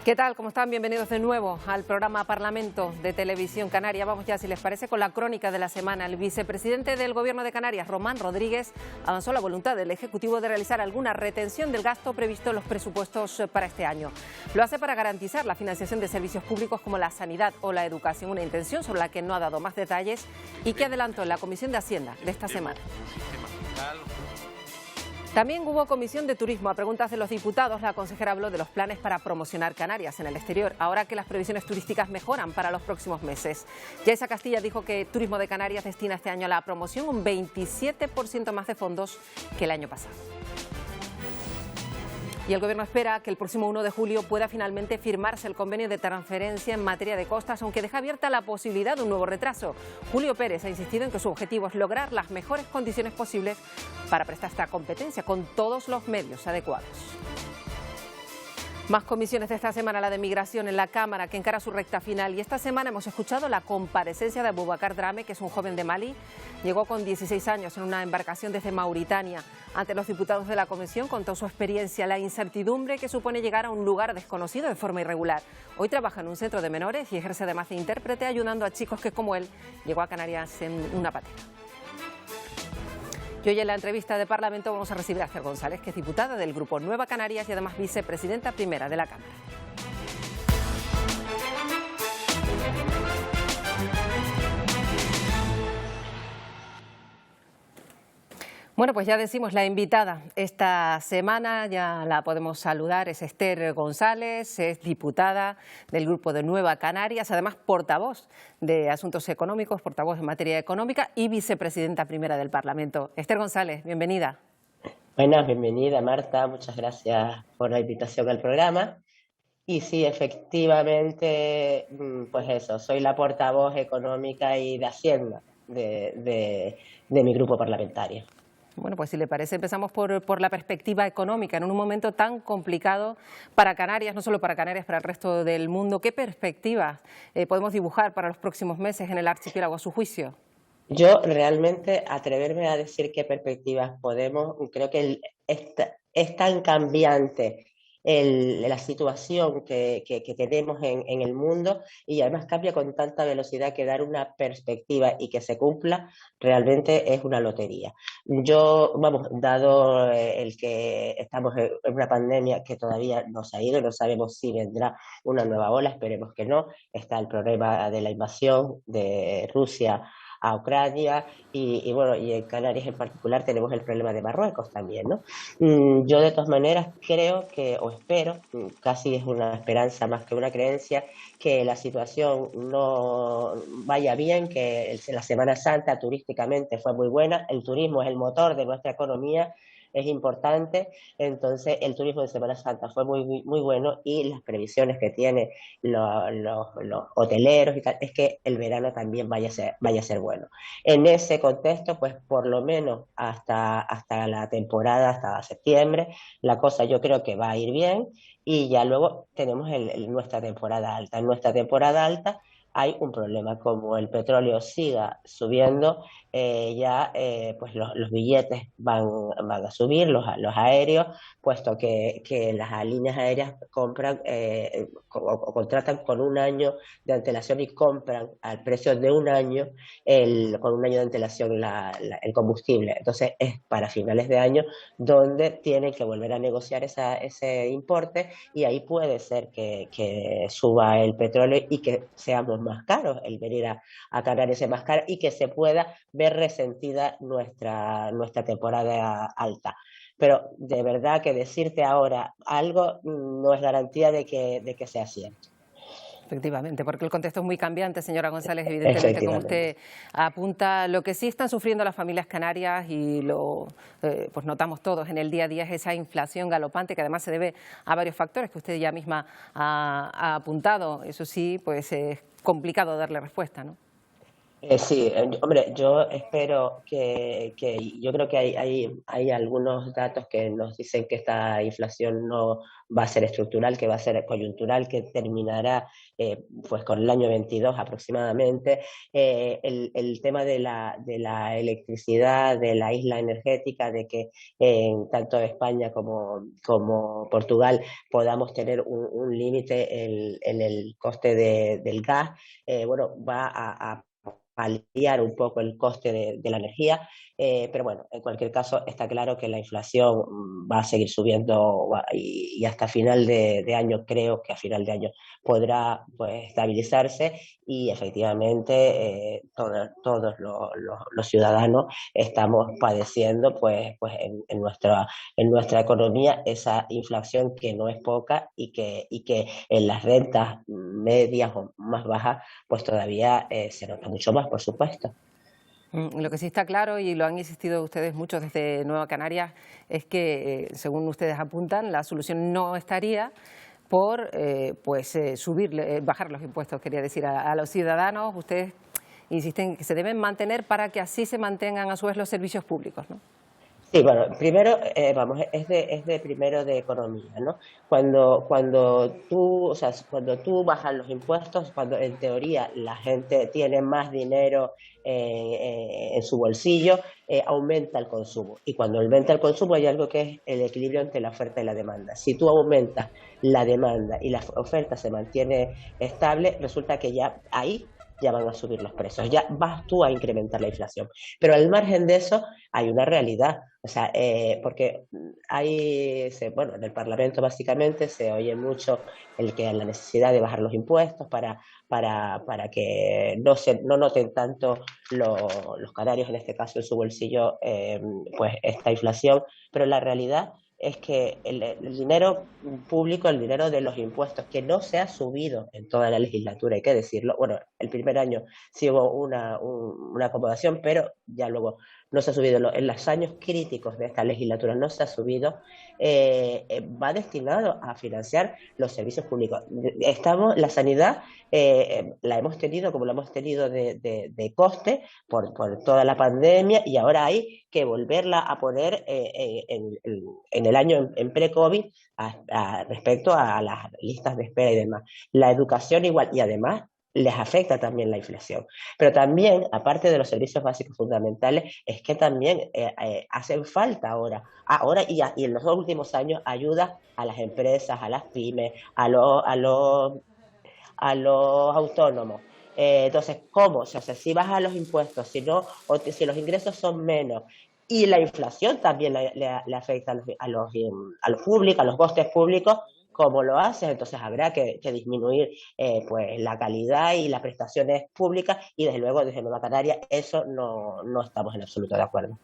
¿Qué tal? ¿Cómo están? Bienvenidos de nuevo al programa Parlamento de Televisión Canaria. Vamos ya, si les parece, con la crónica de la semana. El vicepresidente del Gobierno de Canarias, Román Rodríguez, avanzó la voluntad del Ejecutivo de realizar alguna retención del gasto previsto en los presupuestos para este año. Lo hace para garantizar la financiación de servicios públicos como la sanidad o la educación, una intención sobre la que no ha dado más detalles y que adelantó en la Comisión de Hacienda de esta semana. También hubo comisión de turismo. A preguntas de los diputados, la consejera habló de los planes para promocionar Canarias en el exterior, ahora que las previsiones turísticas mejoran para los próximos meses. Yaisa Castilla dijo que Turismo de Canarias destina este año a la promoción un 27% más de fondos que el año pasado. Y el Gobierno espera que el próximo 1 de julio pueda finalmente firmarse el convenio de transferencia en materia de costas, aunque deja abierta la posibilidad de un nuevo retraso. Julio Pérez ha insistido en que su objetivo es lograr las mejores condiciones posibles para prestar esta competencia con todos los medios adecuados. Más comisiones de esta semana, la de Migración en la Cámara, que encara su recta final. Y esta semana hemos escuchado la comparecencia de Abubakar Drame, que es un joven de Mali. Llegó con 16 años en una embarcación desde Mauritania. Ante los diputados de la comisión contó su experiencia, la incertidumbre que supone llegar a un lugar desconocido de forma irregular. Hoy trabaja en un centro de menores y ejerce además de intérprete, ayudando a chicos que, como él, llegó a Canarias en una patera. Y hoy en la entrevista de Parlamento vamos a recibir a Esther González, que es diputada del Grupo Nueva Canarias y además vicepresidenta primera de la Cámara. Bueno, pues ya decimos, la invitada esta semana, ya la podemos saludar, es Esther González, es diputada del Grupo de Nueva Canarias, además portavoz de Asuntos Económicos, portavoz en materia económica y vicepresidenta primera del Parlamento. Esther González, bienvenida. Bueno, bienvenida Marta, muchas gracias por la invitación al programa. Y sí, efectivamente, pues eso, soy la portavoz económica y de Hacienda de mi grupo parlamentario. Bueno, pues si le parece, empezamos por la perspectiva económica, en un momento tan complicado para Canarias, no solo para Canarias, para el resto del mundo. ¿Qué perspectivas podemos dibujar para los próximos meses en el archipiélago, a su juicio? Yo realmente atreverme a decir qué perspectivas podemos, creo que es tan cambiante la situación que tenemos en el mundo, y además cambia con tanta velocidad, que dar una perspectiva y que se cumpla realmente es una lotería. Dado el que estamos en una pandemia que todavía no se ha ido, no sabemos si vendrá una nueva ola, esperemos que no, está el problema de la invasión de Rusia a Ucrania y en Canarias en particular tenemos el problema de Marruecos también, ¿no? Yo de todas maneras creo o espero, casi es una esperanza más que una creencia, que la situación no vaya bien, que la Semana Santa turísticamente fue muy buena, el turismo es el motor de nuestra economía, es importante, entonces el turismo de Semana Santa fue muy, muy bueno, y las previsiones que tienen los hoteleros y tal, es que el verano también vaya a ser bueno. En ese contexto, pues por lo menos hasta la temporada, hasta septiembre, la cosa yo creo que va a ir bien, y ya luego tenemos nuestra temporada alta. En nuestra temporada alta hay un problema: como el petróleo siga subiendo, pues los billetes van a subir, los aéreos, puesto que las líneas aéreas compran o contratan con un año de antelación y compran al precio de un año, con un año de antelación el combustible. Entonces es para finales de año donde tienen que volver a negociar ese importe, y ahí puede ser que suba el petróleo y que seamos más caros, el venir a Canarias es más caro, y que se pueda ver resentida nuestra temporada alta. Pero de verdad que decirte ahora algo no es garantía de que sea cierto. Efectivamente, porque el contexto es muy cambiante, señora González, evidentemente, como usted apunta. Lo que sí están sufriendo las familias canarias, y pues notamos todos en el día a día, es esa inflación galopante, que además se debe a varios factores que usted ya misma ha apuntado. Eso sí, pues es complicado darle respuesta, ¿no? Sí, hombre, yo espero yo creo que hay algunos datos que nos dicen que esta inflación no va a ser estructural, que va a ser coyuntural, que terminará pues con el año 22 aproximadamente. El tema de la electricidad, de la isla energética, de que en tanto España como Portugal podamos tener un límite en el coste del gas, bueno, va a paliar un poco el coste de la energía, pero bueno, en cualquier caso está claro que la inflación va a seguir subiendo y hasta final de año creo que a final de año podrá pues estabilizarse y efectivamente todos los ciudadanos estamos padeciendo pues en nuestra economía esa inflación que no es poca y que en las rentas medias o más bajas pues todavía se nota mucho más, por supuesto. Lo que sí está claro, y lo han insistido ustedes mucho desde Nueva Canarias, es que, según ustedes apuntan, la solución no estaría por bajar los impuestos, quería decir, a los ciudadanos. Ustedes insisten que se deben mantener para que así se mantengan a su vez los servicios públicos, ¿no? Sí, bueno, primero, vamos, es de primero de economía, ¿no? O sea, cuando tú bajas los impuestos, cuando en teoría la gente tiene más dinero en su bolsillo, aumenta el consumo. Y cuando aumenta el consumo hay algo que es el equilibrio entre la oferta y la demanda. Si tú aumentas la demanda y la oferta se mantiene estable, resulta que ya ahí ya van a subir los precios, ya vas tú a incrementar la inflación. Pero al margen de eso hay una realidad. O sea, porque bueno, en el Parlamento básicamente se oye mucho la necesidad de bajar los impuestos para que no noten tanto los canarios, en este caso en su bolsillo, pues esta inflación, pero la realidad es que el dinero público, el dinero de los impuestos, que no se ha subido en toda la legislatura, hay que decirlo, bueno, el primer año sí hubo una acomodación, pero ya luego no se ha subido en los años críticos de esta legislatura, no se ha subido, va destinado a financiar los servicios públicos. La sanidad la hemos tenido como la hemos tenido de coste por toda la pandemia y ahora hay que volverla a poner en el año en pre-COVID respecto a las listas de espera y demás. La educación igual y además les afecta también la inflación. Pero también, aparte de los servicios básicos fundamentales, es que también hacen falta ahora y en los dos últimos años, ayuda a las empresas, a las pymes, a los autónomos. Entonces, ¿cómo? O sea, si bajas los impuestos, si no, si los ingresos son menos, y la inflación también le afecta a los públicos, a los costes públicos, ¿cómo lo haces? Entonces habrá que disminuir pues la calidad y las prestaciones públicas y desde luego desde Nueva Canaria eso no estamos en absoluto de acuerdo.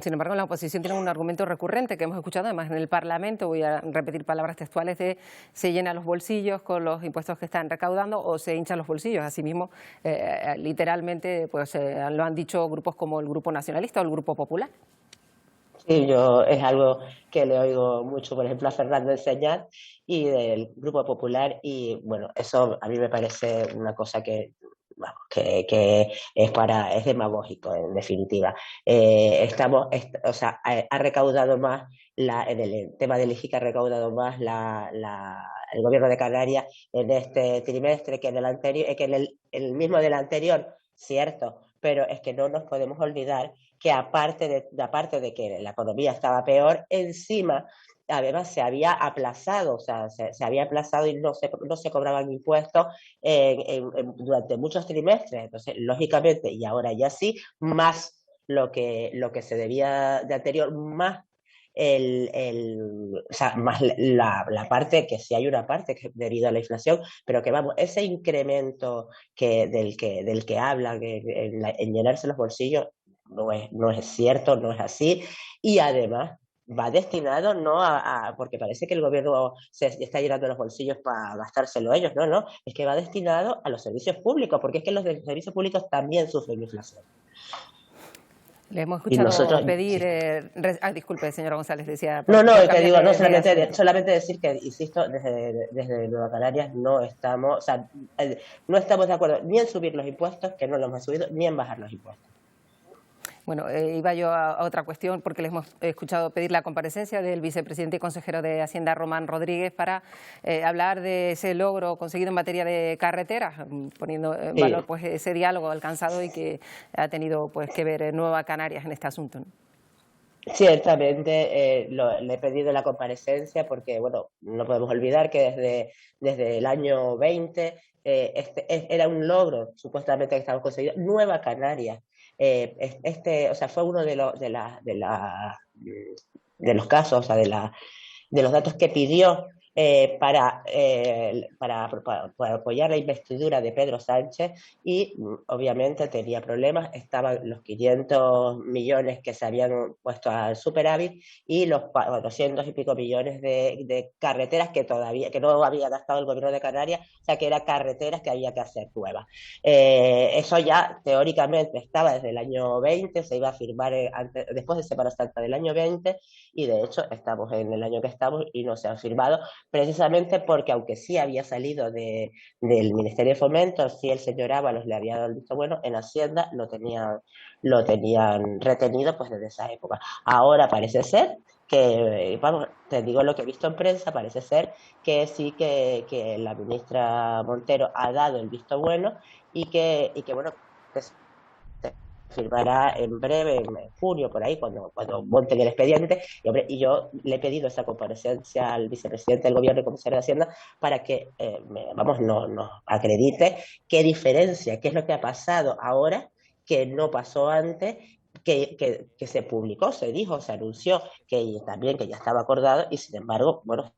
Sin embargo, la oposición tiene un argumento recurrente que hemos escuchado además en el Parlamento, voy a repetir palabras textuales, de se llenan los bolsillos con los impuestos que están recaudando o se hinchan los bolsillos. Asimismo, literalmente pues lo han dicho grupos como el Grupo Nacionalista o el Grupo Popular. Sí, es algo que le oigo mucho, por ejemplo, a Fernando enseñar y del Grupo Popular y bueno, eso a mí me parece una cosa vamos, que es demagógico en definitiva. O sea, ha recaudado más en el tema del IGI, ha recaudado más el gobierno de Canarias en este trimestre que en el anterior, que en el mismo del anterior, cierto, pero es que no nos podemos olvidar que aparte de que la economía estaba peor, encima además se había aplazado, o sea, se había aplazado y no se cobraban impuestos durante muchos trimestres. Entonces, lógicamente, y ahora ya sí, más lo que se debía de anterior, más o sea, más la parte, que sí hay una parte que debido a la inflación, pero que vamos, ese incremento del que hablan en llenarse los bolsillos no es cierto, no es así, y además va destinado no porque parece que el gobierno se está llenando los bolsillos para gastárselo ellos, no, es que va destinado a los servicios públicos, porque es que los servicios públicos también sufren inflación. Le hemos Y escuchado nosotros, pedir, disculpe, señora González, decía, no, no, por que cambiar digo, no de asunto. solamente decir que, insisto, desde Nueva Canarias no estamos, o sea, no estamos de acuerdo ni en subir los impuestos, que no los hemos subido, ni en bajar los impuestos. Bueno, iba yo a otra cuestión porque les hemos escuchado pedir la comparecencia del vicepresidente y consejero de Hacienda, Román Rodríguez, para hablar de ese logro conseguido en materia de carreteras, poniendo en Sí, valor pues ese diálogo alcanzado y que ha tenido pues que ver Nueva Canarias en este asunto, ¿no? ciertamente le he pedido la comparecencia porque, bueno, no podemos olvidar que desde el año 20 era un logro supuestamente que estábamos conseguido. Nueva Canarias, o sea, fue uno de los casos, o sea, de los datos que pidió para apoyar la investidura de Pedro Sánchez y obviamente tenía problemas, estaban los 500 millones que se habían puesto al superávit y los 400 y pico millones de carreteras que no había gastado el gobierno de Canarias, o sea que eran carreteras que había que hacer nuevas. Eso ya teóricamente estaba desde el año 20, se iba a firmar después de Semana Santa del año 20 y de hecho estamos en el año que estamos y no se han firmado precisamente porque aunque sí había salido del Ministerio de Fomento, sí el señor Ábalos le había dado el visto bueno, en Hacienda lo tenían retenido pues desde esa época. Ahora parece ser que, vamos, te digo lo que he visto en prensa, parece ser que sí que la ministra Montero ha dado el visto bueno y que bueno, que firmará en breve, en junio, por ahí, cuando monten el expediente. Hombre, y yo le he pedido esa comparecencia al vicepresidente del Gobierno y comisario de Hacienda para que, nos acredite qué diferencia, qué es lo que ha pasado ahora que no pasó antes. Que se publicó, se dijo, se anunció que también que ya estaba acordado y sin embargo, bueno,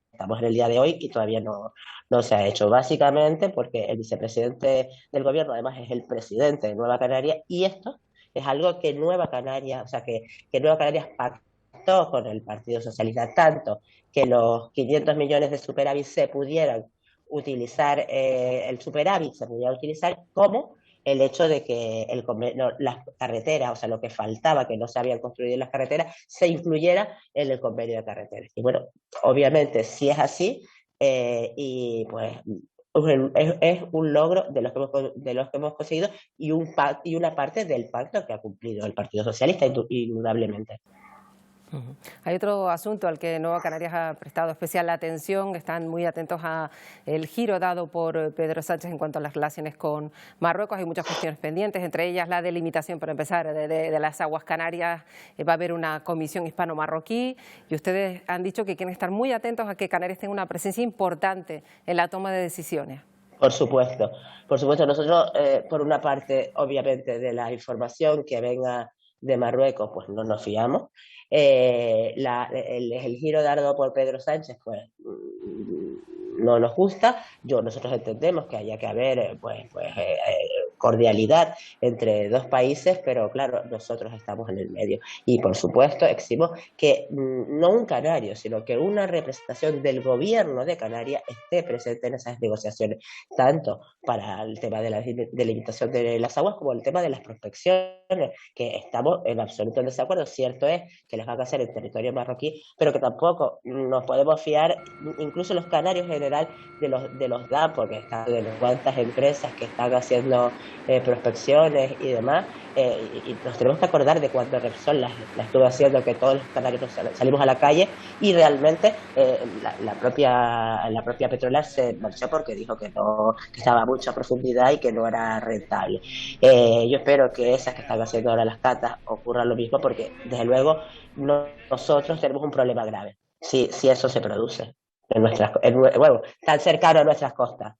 estamos en el día de hoy y todavía no se ha hecho, básicamente porque el vicepresidente del gobierno además es el presidente de Nueva Canaria y esto es algo que Nueva Canaria, o sea, que Nueva Canarias pactó con el Partido Socialista, tanto que los 500 millones de superávit se pudieran utilizar, el superávit se pudiera utilizar como el hecho de que las carreteras, o sea, lo que faltaba, que no se habían construido las carreteras, se incluyera en el convenio de carreteras. Y bueno, obviamente, si es así, y pues es un logro de los que hemos conseguido y una parte del pacto que ha cumplido el Partido Socialista, indudablemente. Hay otro asunto al que Nueva Canarias ha prestado especial atención. Están muy atentos a el giro dado por Pedro Sánchez en cuanto a las relaciones con Marruecos. Hay muchas cuestiones pendientes, entre ellas la delimitación, para empezar, de las aguas canarias. Va a haber una comisión hispano-marroquí y ustedes han dicho que quieren estar muy atentos a que Canarias tenga una presencia importante en la toma de decisiones. Por supuesto, nosotros, por una parte, obviamente, de la información que venga de Marruecos, pues no nos fiamos. El giro dado por Pedro Sánchez, pues no nos gusta. Nosotros entendemos que haya que haber, cordialidad entre dos países, pero claro, nosotros estamos en el medio. Y por supuesto, exigimos que no un canario, sino que una representación del gobierno de Canarias esté presente en esas negociaciones, tanto para el tema de la delimitación de las aguas como el tema de las prospecciones, que estamos en absoluto desacuerdo. Cierto es que les van a hacer en territorio marroquí, pero que tampoco nos podemos fiar, incluso los canarios en general, de los DAM, porque están de las cuantas empresas que están haciendo prospecciones y demás, y nos tenemos que acordar de cuando Repsol la estuvo haciendo, que todos los canarios salimos a la calle y realmente la propia petrolera se marchó porque dijo que no, que estaba a mucha profundidad y que no era rentable. Yo espero que esas que están haciendo ahora las catas ocurran lo mismo porque desde luego nosotros tenemos un problema grave si eso se produce tan cercano a nuestras costas.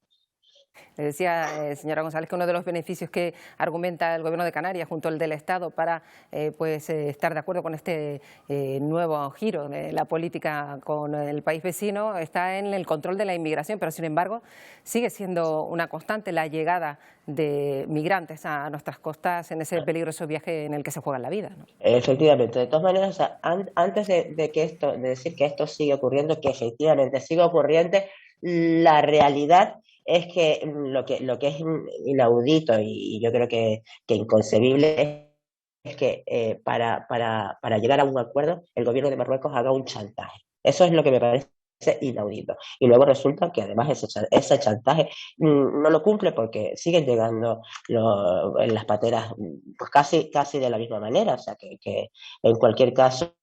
Le decía, señora González, que uno de los beneficios que argumenta el Gobierno de Canarias junto al del Estado para estar de acuerdo con este nuevo giro de la política con el país vecino está en el control de la inmigración, pero sin embargo sigue siendo una constante la llegada de migrantes a nuestras costas en ese peligroso viaje en el que se juega la vida, ¿no? Efectivamente, de todas maneras, o sea, antes de decir que esto sigue ocurriendo, que efectivamente sigue ocurriendo, la realidad es que lo que es inaudito y yo creo que inconcebible es es que para llegar a un acuerdo el gobierno de Marruecos haga un chantaje. Eso es lo que me parece inaudito. Y luego resulta que además ese chantaje no lo cumple porque siguen llegando en las pateras pues casi de la misma manera. O sea que en cualquier caso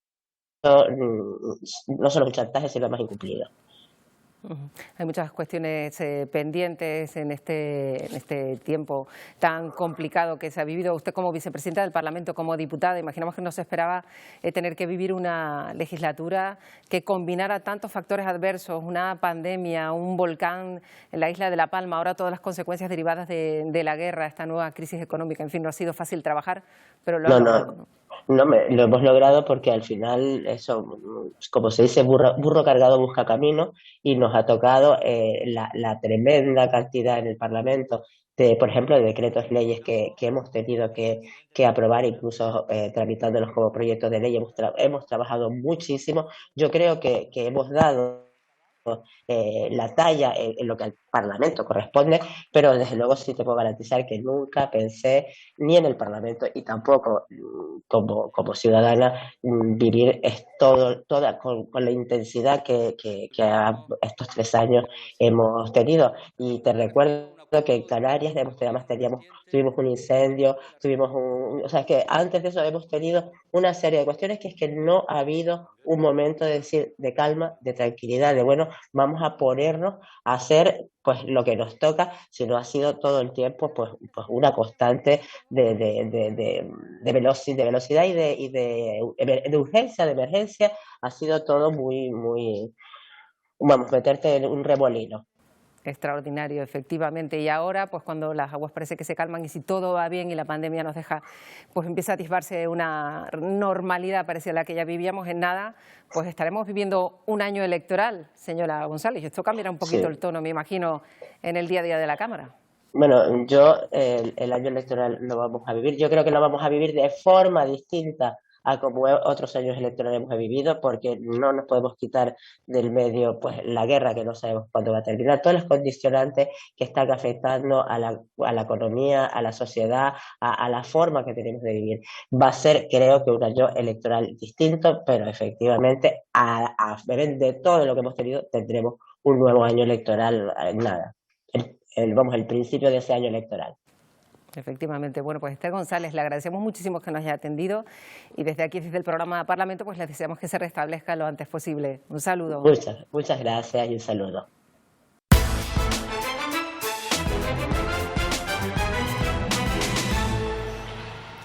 no solo un chantaje, sino más incumplido. Hay muchas cuestiones pendientes en este tiempo tan complicado que se ha vivido. Usted como vicepresidenta del Parlamento, como diputada, imaginamos que no se esperaba tener que vivir una legislatura que combinara tantos factores adversos, una pandemia, un volcán en la isla de La Palma, ahora todas las consecuencias derivadas de la guerra, esta nueva crisis económica. En fin, no ha sido fácil trabajar, pero lo han logrado, ¿no? No, lo hemos logrado porque al final, eso, como se dice, burro cargado busca camino, y nos ha tocado la tremenda cantidad en el Parlamento de, por ejemplo, de decretos leyes que hemos tenido que aprobar, incluso tramitándolos como proyectos de ley. Hemos trabajado muchísimo. Yo creo que hemos dado la talla en lo que al Parlamento corresponde, pero desde luego sí te puedo garantizar que nunca pensé ni en el Parlamento y tampoco como ciudadana vivir toda con la intensidad que estos 3 años hemos tenido. Y te recuerdo que en Canarias además tuvimos un incendio, o sea, que antes de eso hemos tenido una serie de cuestiones que es que no ha habido un momento de calma, de tranquilidad, de bueno, vamos a ponernos a hacer pues lo que nos toca, sino ha sido todo el tiempo pues una constante de velocidad y de urgencia, de emergencia. Ha sido todo muy, vamos, meterte en un remolino. Extraordinario, efectivamente. Y ahora, pues cuando las aguas parece que se calman y si todo va bien y la pandemia nos deja, pues empieza a atisbarse una normalidad parecida a la que ya vivíamos, en nada, pues estaremos viviendo un año electoral, señora González. Esto cambiará un poquito el tono, me imagino, en el día a día de la Cámara. Bueno, el año electoral lo vamos a vivir. Yo creo que lo vamos a vivir de forma distinta a como otros años electorales hemos vivido, porque no nos podemos quitar del medio pues la guerra, que no sabemos cuándo va a terminar, todos los condicionantes que están afectando a la economía, a la sociedad, a la forma que tenemos de vivir. Va a ser, creo que, un año electoral distinto, pero efectivamente a ver de todo lo que hemos tenido tendremos un nuevo año electoral, nada. El principio de ese año electoral. Efectivamente. Bueno, pues Esther González, le agradecemos muchísimo que nos haya atendido y desde aquí, desde el programa Parlamento, pues les deseamos que se restablezca lo antes posible. Un saludo. Muchas gracias y un saludo.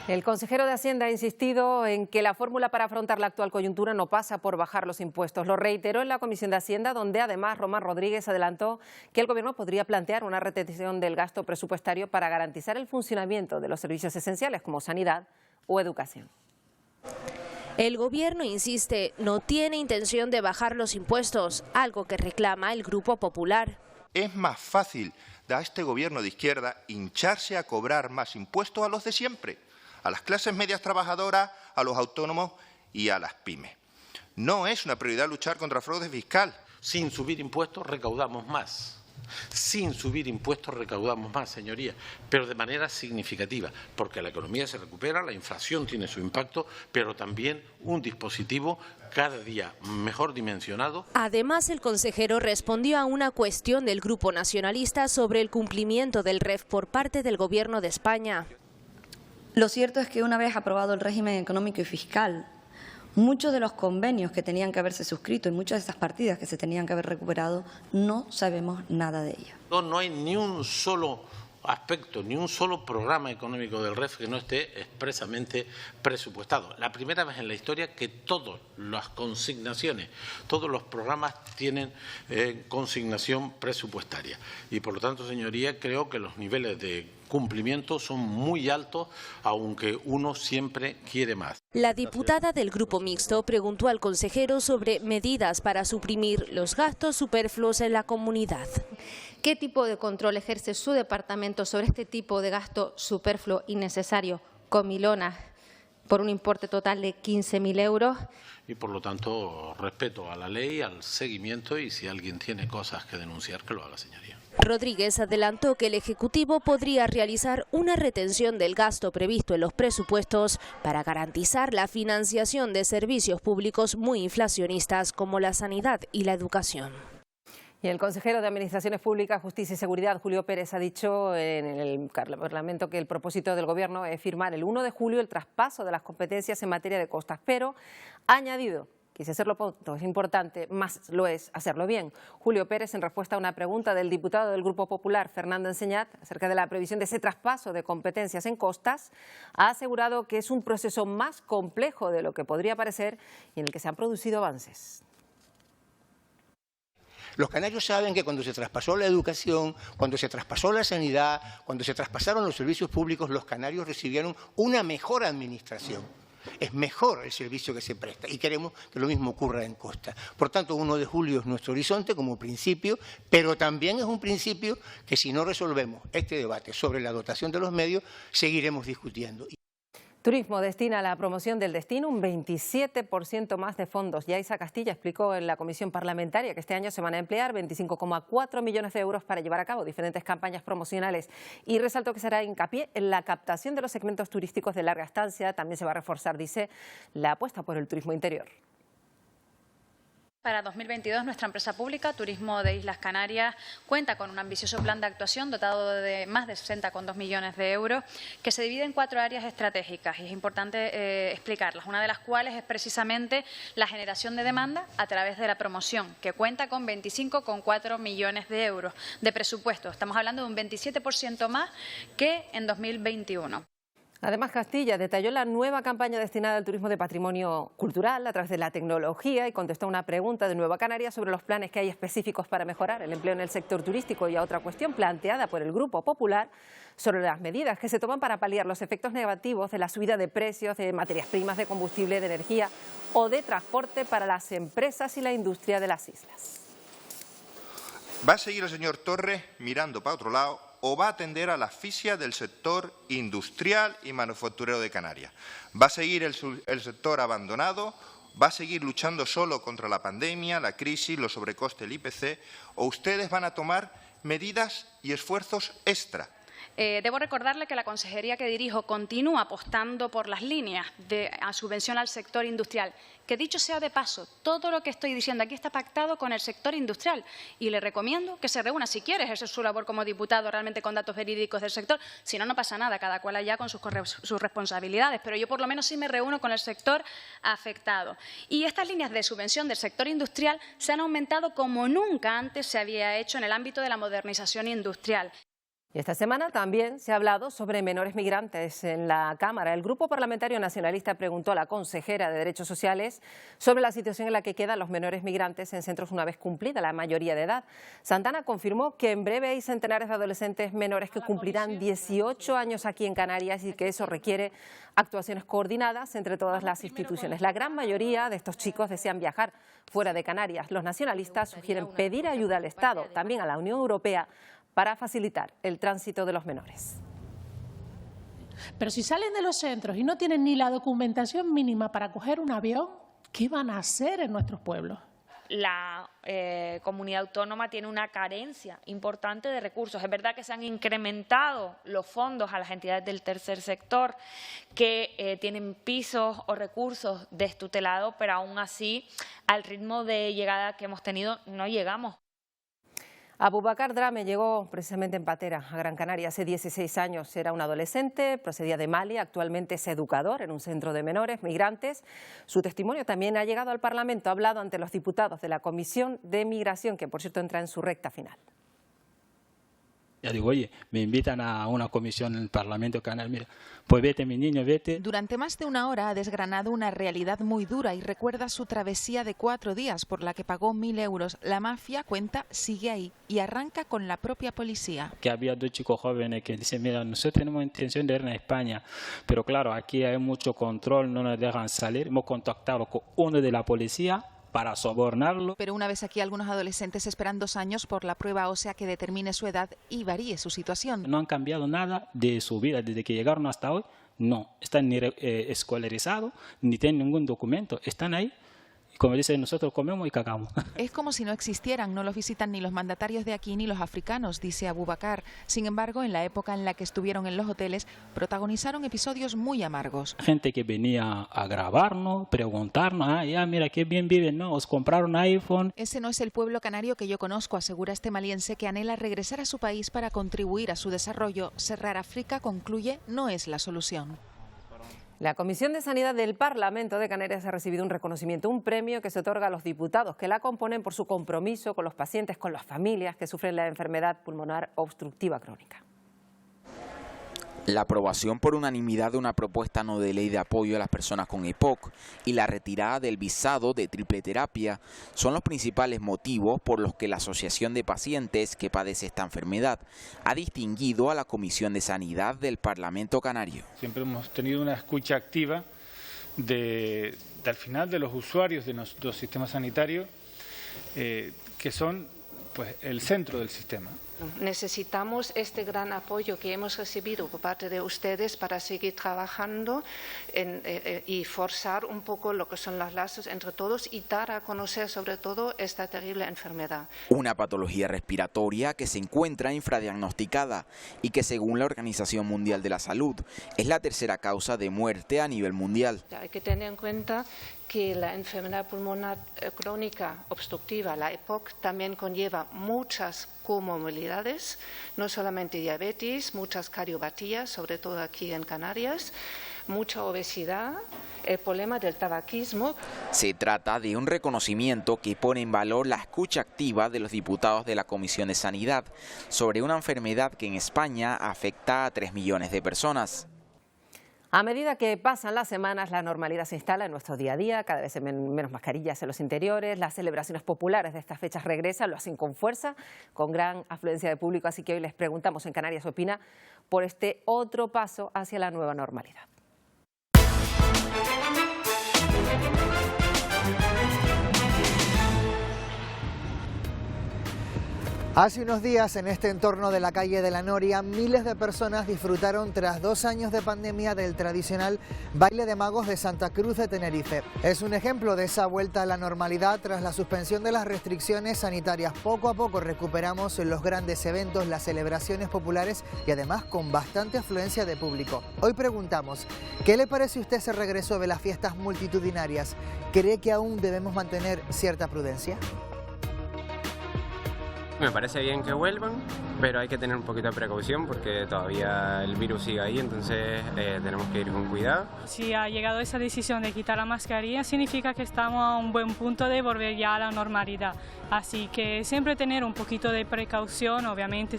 El consejero de Hacienda ha insistido en que la fórmula para afrontar la actual coyuntura no pasa por bajar los impuestos. Lo reiteró en la Comisión de Hacienda, donde además Román Rodríguez adelantó que el Gobierno podría plantear una retención del gasto presupuestario para garantizar el funcionamiento de los servicios esenciales como sanidad o educación. El Gobierno insiste, no tiene intención de bajar los impuestos, algo que reclama el Grupo Popular. Es más fácil a este Gobierno de izquierda hincharse a cobrar más impuestos a los de siempre, a las clases medias trabajadoras, a los autónomos y a las pymes. No es una prioridad luchar contra el fraude fiscal. Sin subir impuestos recaudamos más. Sin subir impuestos recaudamos más, señorías, pero de manera significativa, porque la economía se recupera, la inflación tiene su impacto, pero también un dispositivo cada día mejor dimensionado. Además, el consejero respondió a una cuestión del Grupo Nacionalista sobre el cumplimiento del REF por parte del Gobierno de España. Lo cierto es que una vez aprobado el régimen económico y fiscal, muchos de los convenios que tenían que haberse suscrito y muchas de esas partidas que se tenían que haber recuperado, no sabemos nada de ello. No hay ni un solo aspecto, ni un solo programa económico del REF que no esté expresamente presupuestado. La primera vez en la historia que todas las consignaciones, todos los programas tienen consignación presupuestaria. Y por lo tanto, señoría, creo que los niveles de cumplimiento son muy altos, aunque uno siempre quiere más. La diputada del Grupo Mixto preguntó al consejero sobre medidas para suprimir los gastos superfluos en la comunidad. ¿Qué tipo de control ejerce su departamento sobre este tipo de gasto superfluo innecesario, comilonas, por un importe total de 15.000 euros? Y por lo tanto, respeto a la ley, al seguimiento, y si alguien tiene cosas que denunciar, que lo haga, señoría. Rodríguez adelantó que el Ejecutivo podría realizar una retención del gasto previsto en los presupuestos para garantizar la financiación de servicios públicos muy inflacionistas como la sanidad y la educación. Y el consejero de Administraciones Públicas, Justicia y Seguridad, Julio Pérez, ha dicho en el Parlamento que el propósito del Gobierno es firmar el 1 de julio el traspaso de las competencias en materia de costas, pero ha añadido que si hacerlo pronto es importante, más lo es hacerlo bien. Julio Pérez, en respuesta a una pregunta del diputado del Grupo Popular, Fernando Enseñat, acerca de la previsión de ese traspaso de competencias en costas, ha asegurado que es un proceso más complejo de lo que podría parecer y en el que se han producido avances. Los canarios saben que cuando se traspasó la educación, cuando se traspasó la sanidad, cuando se traspasaron los servicios públicos, los canarios recibieron una mejor administración. Es mejor el servicio que se presta y queremos que lo mismo ocurra en costa. Por tanto, 1 de julio es nuestro horizonte como principio, pero también es un principio que si no resolvemos este debate sobre la dotación de los medios, seguiremos discutiendo. Turismo destina a la promoción del destino un 27% más de fondos. Yaisa Castilla explicó en la comisión parlamentaria que este año se van a emplear 25,4 millones de euros para llevar a cabo diferentes campañas promocionales y resaltó que será hincapié en la captación de los segmentos turísticos de larga estancia. También se va a reforzar, dice, la apuesta por el turismo interior. Para 2022, nuestra empresa pública, Turismo de Islas Canarias, cuenta con un ambicioso plan de actuación dotado de más de 60,2 millones de euros, que se divide en 4 áreas estratégicas y es importante explicarlas, una de las cuales es precisamente la generación de demanda a través de la promoción, que cuenta con 25,4 millones de euros de presupuesto. Estamos hablando de un 27% más que en 2021. Además, Castilla detalló la nueva campaña destinada al turismo de patrimonio cultural a través de la tecnología y contestó a una pregunta de Nueva Canarias sobre los planes que hay específicos para mejorar el empleo en el sector turístico y a otra cuestión planteada por el Grupo Popular sobre las medidas que se toman para paliar los efectos negativos de la subida de precios de materias primas, de combustible, de energía o de transporte para las empresas y la industria de las islas. ¿Va a seguir el señor Torres mirando para otro lado o va a atender a la asfixia del sector industrial y manufacturero de Canarias? ¿Va a seguir el sector abandonado? ¿Va a seguir luchando solo contra la pandemia, la crisis, los sobrecostes del IPC? ¿O ustedes van a tomar medidas y esfuerzos extra? Debo recordarle que la consejería que dirijo continúa apostando por las líneas de subvención al sector industrial, que dicho sea de paso, todo lo que estoy diciendo aquí está pactado con el sector industrial y le recomiendo que se reúna si quiere ejercer su labor como diputado realmente con datos verídicos del sector. Si no, no pasa nada, cada cual allá con sus responsabilidades, pero yo por lo menos sí me reúno con el sector afectado. Y estas líneas de subvención del sector industrial se han aumentado como nunca antes se había hecho en el ámbito de la modernización industrial. Y esta semana también se ha hablado sobre menores migrantes en la Cámara. El Grupo Parlamentario Nacionalista preguntó a la consejera de Derechos Sociales sobre la situación en la que quedan los menores migrantes en centros una vez cumplida la mayoría de edad. Santana confirmó que en breve hay centenares de adolescentes menores que cumplirán 18 años aquí en Canarias y que eso requiere actuaciones coordinadas entre todas las instituciones. La gran mayoría de estos chicos desean viajar fuera de Canarias. Los nacionalistas sugieren pedir ayuda al Estado, también a la Unión Europea, para facilitar el tránsito de los menores. Pero si salen de los centros y no tienen ni la documentación mínima para coger un avión, ¿qué van a hacer en nuestros pueblos? La comunidad autónoma tiene una carencia importante de recursos. Es verdad que se han incrementado los fondos a las entidades del tercer sector que tienen pisos o recursos destutelados, pero aún así, al ritmo de llegada que hemos tenido, no llegamos. Abubakar Drame llegó precisamente en patera a Gran Canaria hace 16 años. Era un adolescente, procedía de Mali, actualmente es educador en un centro de menores migrantes. Su testimonio también ha llegado al Parlamento, ha hablado ante los diputados de la Comisión de Migración, que por cierto entra en su recta final. Ya digo, oye, me invitan a una comisión en el Parlamento Canario, mira, pues vete mi niño, vete. Durante más de una hora ha desgranado una realidad muy dura y recuerda su travesía de 4 días por la que pagó 1.000 euros. La mafia, cuenta, sigue ahí y arranca con la propia policía. Que había 2 chicos jóvenes que dicen, mira, nosotros tenemos intención de ir a España, pero claro, aquí hay mucho control, no nos dejan salir. Hemos contactado con uno de la policía para sobornarlo. Pero una vez aquí, algunos adolescentes esperan 2 años por la prueba ósea que determine su edad y varíe su situación. No han cambiado nada de su vida desde que llegaron hasta hoy. No, están ni escolarizados, ni tienen ningún documento. Están ahí Y como dicen, nosotros comemos y cagamos. Es como si no existieran, no los visitan ni los mandatarios de aquí ni los africanos, dice Abubakar. Sin embargo, en la época en la que estuvieron en los hoteles, protagonizaron episodios muy amargos. Gente que venía a grabarnos, preguntarnos, ya mira qué bien viven, ¿no? Os compraron iPhone. Ese no es el pueblo canario que yo conozco, asegura este maliense que anhela regresar a su país para contribuir a su desarrollo. Cerrar África, concluye, no es la solución. La Comisión de Sanidad del Parlamento de Canarias ha recibido un reconocimiento, un premio que se otorga a los diputados que la componen por su compromiso con los pacientes, con las familias que sufren la enfermedad pulmonar obstructiva crónica. La aprobación por unanimidad de una propuesta no de ley de apoyo a las personas con EPOC y la retirada del visado de triple terapia son los principales motivos por los que la Asociación de Pacientes que padece esta enfermedad ha distinguido a la Comisión de Sanidad del Parlamento Canario. Siempre hemos tenido una escucha activa al final de los usuarios de nuestro sistema sanitario, que son pues el centro del sistema. Necesitamos este gran apoyo que hemos recibido por parte de ustedes para seguir trabajando y forzar un poco lo que son los lazos entre todos y dar a conocer sobre todo esta terrible enfermedad. Una patología respiratoria que se encuentra infradiagnosticada y que según la Organización Mundial de la Salud es la tercera causa de muerte a nivel mundial. Hay que tener en cuenta que la enfermedad pulmonar crónica obstructiva, la EPOC, también conlleva muchas comorbilidades, no solamente diabetes, muchas cardiopatías, sobre todo aquí en Canarias, mucha obesidad, el problema del tabaquismo. Se trata de un reconocimiento que pone en valor la escucha activa de los diputados de la Comisión de Sanidad sobre una enfermedad que en España afecta a 3 millones de personas. A medida que pasan las semanas, la normalidad se instala en nuestro día a día, cada vez menos mascarillas en los interiores, las celebraciones populares de estas fechas regresan, lo hacen con fuerza, con gran afluencia de público, así que hoy les preguntamos en Canarias Opina por este otro paso hacia la nueva normalidad. Hace unos días, en este entorno de la calle de la Noria, miles de personas disfrutaron tras 2 años de pandemia del tradicional baile de magos de Santa Cruz de Tenerife. Es un ejemplo de esa vuelta a la normalidad tras la suspensión de las restricciones sanitarias. Poco a poco recuperamos los grandes eventos, las celebraciones populares y además con bastante afluencia de público. Hoy preguntamos, ¿qué le parece a usted ese regreso de las fiestas multitudinarias? ¿Cree que aún debemos mantener cierta prudencia? Me parece bien que vuelvan, pero hay que tener un poquito de precaución porque todavía el virus sigue ahí, entonces tenemos que ir con cuidado. Si ha llegado esa decisión de quitar la mascarilla, significa que estamos a un buen punto de volver ya a la normalidad. Así que siempre tener un poquito de precaución, obviamente.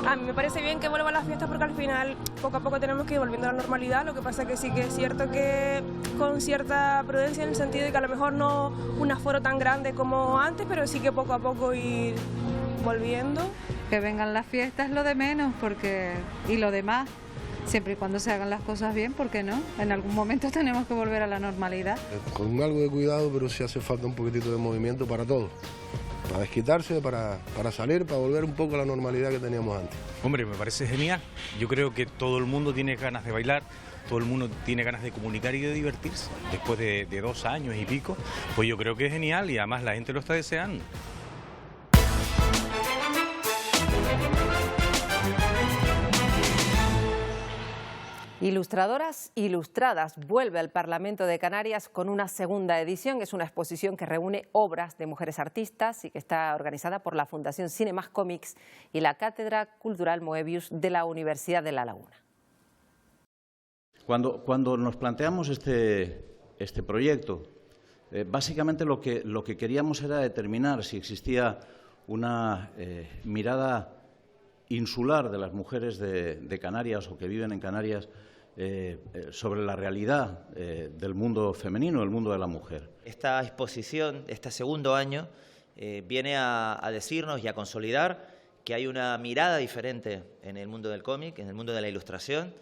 A mí me parece bien que vuelvan las fiestas porque al final poco a poco tenemos que ir volviendo a la normalidad. Lo que pasa es que sí que es cierto que con cierta prudencia en el sentido de que a lo mejor no un aforo tan grande como antes, pero sí que poco a poco ir volviendo. Que vengan las fiestas es lo de menos, y lo demás, siempre y cuando se hagan las cosas bien, ¿por qué no? En algún momento tenemos que volver a la normalidad. Con algo de cuidado, pero sí hace falta un poquitito de movimiento para todos. Para desquitarse, para salir, para volver un poco a la normalidad que teníamos antes. Hombre, me parece genial. Yo creo que todo el mundo tiene ganas de bailar, todo el mundo tiene ganas de comunicar y de divertirse. Después de 2 años y pico, pues yo creo que es genial y además la gente lo está deseando. Ilustradoras Ilustradas vuelve al Parlamento de Canarias con una segunda edición. Es una exposición que reúne obras de mujeres artistas y que está organizada por la Fundación Cine Más Cómics y la Cátedra Cultural Moebius de la Universidad de La Laguna. Cuando nos planteamos este proyecto, básicamente lo que queríamos era determinar si existía una mirada insular de las mujeres de Canarias o que viven en Canarias sobre la realidad del mundo femenino, el mundo de la mujer. Esta exposición, este segundo año, viene a decirnos y a consolidar que hay una mirada diferente en el mundo del cómic, en el mundo de la ilustración.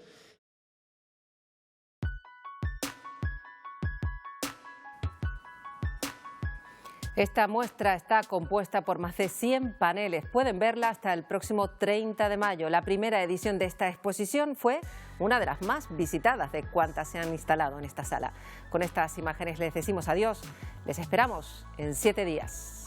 Esta muestra está compuesta por más de 100 paneles. Pueden verla hasta el próximo 30 de mayo. La primera edición de esta exposición fue una de las más visitadas de cuantas se han instalado en esta sala. Con estas imágenes les decimos adiós. Les esperamos en 7 días.